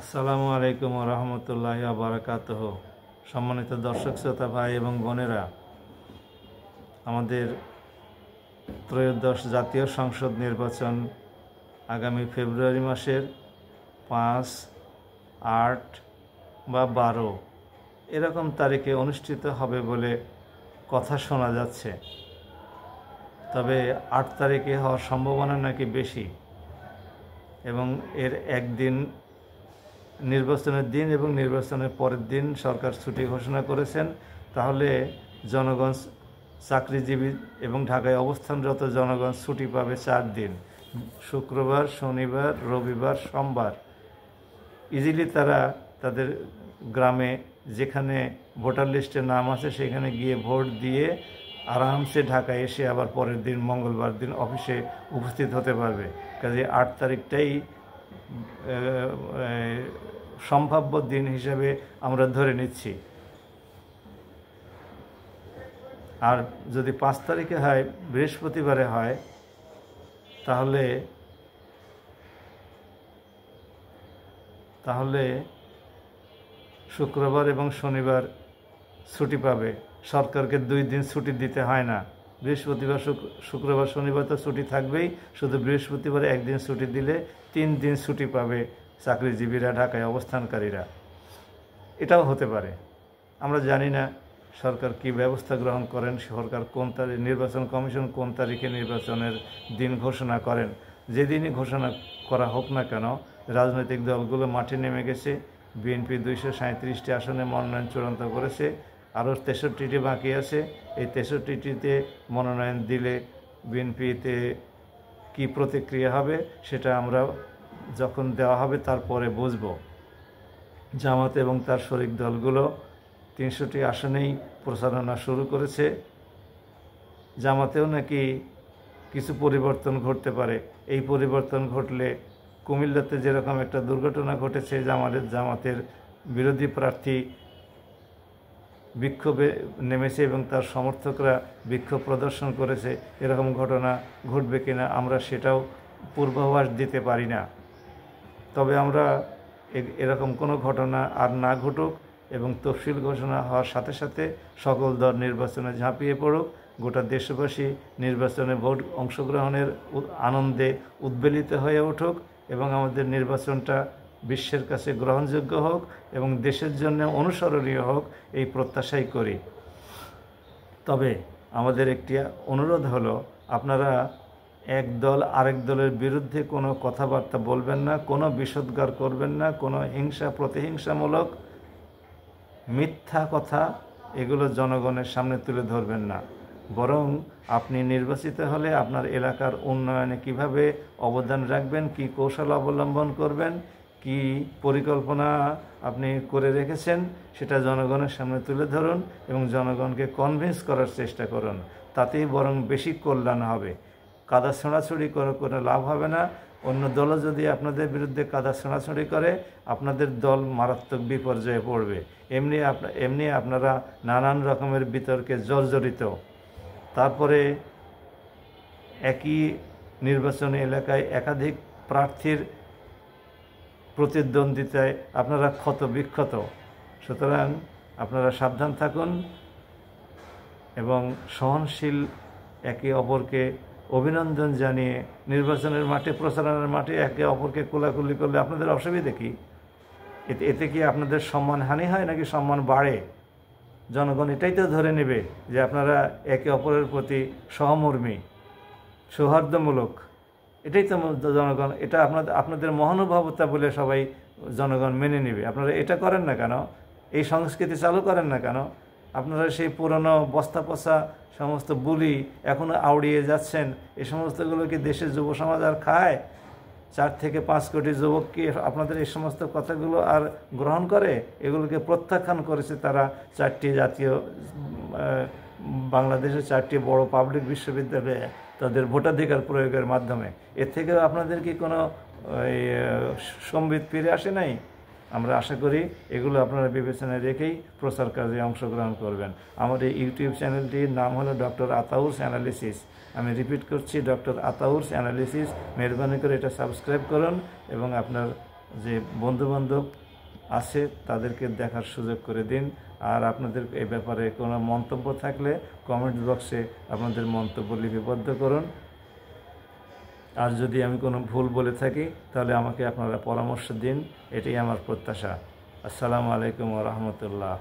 আসসালামু আলাইকুম ওয়া রাহমাতুল্লাহি ওয়া বারাকাতুহু। সম্মানিত দর্শক শ্রোতা ভাই এবং বোনেরা, আমাদের ত্রয়োদশ জাতীয় সংসদ নির্বাচন আগামী ফেব্রুয়ারি মাসের 5, 8 বা 12 এরকম তারিখে অনুষ্ঠিত হবে বলে কথা শোনা যাচ্ছে। তবে 8 তারিখে হওয়ার সম্ভাবনা নাকি বেশি, এবং এর একদিন নির্বাচনের দিন এবং নির্বাচনের পরের দিন সরকার ছুটি ঘোষণা করেছেন। তাহলে জনগণ, চাকরিজীবী এবং ঢাকায় অবস্থানরত জনগণ ছুটি পাবে 4 দিন, শুক্রবার, শনিবার, রবিবার, সোমবার। ইজিলি তারা তাদের গ্রামে যেখানে ভোটার লিস্টে নাম আছে সেখানে গিয়ে ভোট দিয়ে আরামসে ঢাকায় এসে আবার পরের দিন মঙ্গলবার দিন অফিসে উপস্থিত হতে পারবে। কাজে 8 তারিখটাই সম্ভাব্য দিন হিসেবে আমরা ধরে নিচ্ছি। আর যদি 5 তারিখে হয়, বৃহস্পতিবারে হয়, তাহলে শুক্রবার এবং শনিবার ছুটি পাবে। সরকারকে 2 দিন ছুটি দিতে হয় না। বৃহস্পতিবার, শুক্রবার, শনিবার তো ছুটি থাকবেই, শুধু বৃহস্পতিবার 1 দিন ছুটি দিলে 3 দিন ছুটি পাবে চাকরিজীবীরা, ঢাকায় অবস্থানকারীরা। এটাও হতে পারে, আমরা জানি না সরকার কি ব্যবস্থা গ্রহণ করেন, সরকার কোন তারিখ, নির্বাচন কমিশন কোন তারিখে নির্বাচনের দিন ঘোষণা করেন। যেদিনই ঘোষণা করা হোক না কেন, রাজনৈতিক দলগুলো মাঠে নেমে গেছে। বিএনপি 237টি আসনে মনোনয়ন চূড়ান্ত করেছে, আরও 63টি বাকি আছে। এই 63টিতে মনোনয়ন দিলে বিএনপিতে কি প্রতিক্রিয়া হবে সেটা আমরা যখন দেওয়া হবে তারপরে বুঝব। জামাত এবং তার শরিক দলগুলো 300টি আসনেই প্রচারণা শুরু করেছে। জামাতেও নাকি কিছু পরিবর্তন ঘটতে পারে। এই পরিবর্তন ঘটলে কুমিল্লাতে যেরকম একটা দুর্ঘটনা ঘটেছে, জামাতের বিরোধী প্রার্থী বিক্ষোভে নেমেছে এবং তার সমর্থকরা বিক্ষোভ প্রদর্শন করেছে, এরকম ঘটনা ঘটবে কিনা আমরা সেটাও পূর্বাভাস দিতে পারি না। তবে আমরা এরকম কোনো ঘটনা আর না ঘটুক এবং তফসিল ঘোষণা হওয়ার সাথে সাথে সকল দল নির্বাচনে ঝাঁপিয়ে পড়ুক, গোটা দেশবাসী নির্বাচনে ভোট অংশগ্রহণের আনন্দে উদ্বেলিত হয়ে উঠুক এবং আমাদের নির্বাচনটা বিশ্বের কাছে গ্রহণযোগ্য হোক এবং দেশের জন্য অনুসরণীয় হোক, এই প্রত্যাশাই করি। তবে আমাদের একটি অনুরোধ হলো, আপনারা এক দল আরেক দলের বিরুদ্ধে কোনো কথাবার্তা বলবেন না, কোনো বিষোদ্গার করবেন না, কোনো হিংসা প্রতিহিংসামূলক মিথ্যা কথা এগুলো জনগণের সামনে তুলে ধরবেন না। বরং আপনি নির্বাচিত হলে আপনার এলাকার উন্নয়নে কিভাবে অবদান রাখবেন, কি কৌশল অবলম্বন করবেন, কি পরিকল্পনা আপনি করে রেখেছেন সেটা জনগণের সামনে তুলে ধরুন এবং জনগণকে কনভিন্স করার চেষ্টা করুন। তাতেই বরং বেশি কল্যাণ হবে। কাদা ছোঁড়াছুড়ি করে কোনো লাভ হবে না। অন্য দলও যদি আপনাদের বিরুদ্ধে কাদা ছোঁড়াছুড়ি করে, আপনাদের দল মারাত্মক বিপর্যয়ে পড়বে। এমনি আপনারা নানান রকমের বিতর্কে জর্জরিত। তারপরে একই নির্বাচনী এলাকায় একাধিক প্রার্থীর প্রতিদ্বন্দ্বিতায় আপনারা ক্ষত বিক্ষত। সুতরাং আপনারা সাবধান থাকুন এবং সহনশীল একে অপরকে অভিনন্দন জানিয়ে নির্বাচনের মাঠে, প্রচারণার মাঠে একে অপরকে কোলাকুলি করলে আপনাদের অসুবিধা কি? এতে কি আপনাদের সম্মানহানি হয় নাকি সম্মান বাড়ে? জনগণ এটাই তো ধরে নেবে যে আপনারা একে অপরের প্রতি সহমর্মী, সৌহার্দ্যমূলক। এটাই তো জনগণ, এটা আপনাদের মহানুভবতা বলে সবাই জনগণ মেনে নেবে। আপনারা এটা করেন না কেন? এই সংস্কৃতি চালু করেন না কেন? আপনারা সেই পুরনো বস্তা পচা সমস্ত বুলি এখনও আউড়িয়ে যাচ্ছেন। এই সমস্তগুলো কি দেশের যুব সমাজ আর খায়? 4 থেকে 5 কোটি যুবক কি আপনাদের এই সমস্ত কথাগুলো আর গ্রহণ করে? এগুলোকে প্রত্যাখ্যান করেছে তারা। 4টি জাতীয়, বাংলাদেশের 4টি বড় পাবলিক বিশ্ববিদ্যালয়ে তাদের ভোটাধিকার প্রয়োগের মাধ্যমে। এর থেকেও আপনাদের কি কোনো সম্বিত ফিরে আসে নাই? আমরা আশা করি এগুলো আপনারা বিবেচনায় রেখেই প্রচার কাজে অংশগ্রহণ করবেন। আমার এই ইউটিউব চ্যানেলটির নাম হলো ডক্টর আতাউরস অ্যানালিসিস। আমি রিপিট করছি, ডক্টর আতাউরস অ্যানালিসিস। মেহরবানি করে এটা সাবস্ক্রাইব করুন এবং আপনার যে বন্ধুবান্ধব আছে তাদেরকে দেখার সুযোগ করে দিন। আর আপনাদের এ ব্যাপারে কোনো মন্তব্য থাকলে কমেন্ট বক্সে আপনাদের মন্তব্য লিপিবদ্ধ করুন। আর যদি আমি কোনো ভুল বলে থাকি তাহলে আমাকে আপনারা পরামর্শ দিন, এটাই আমার প্রত্যাশা। আসসালামু আলাইকুম ওয়া রাহমাতুল্লাহ।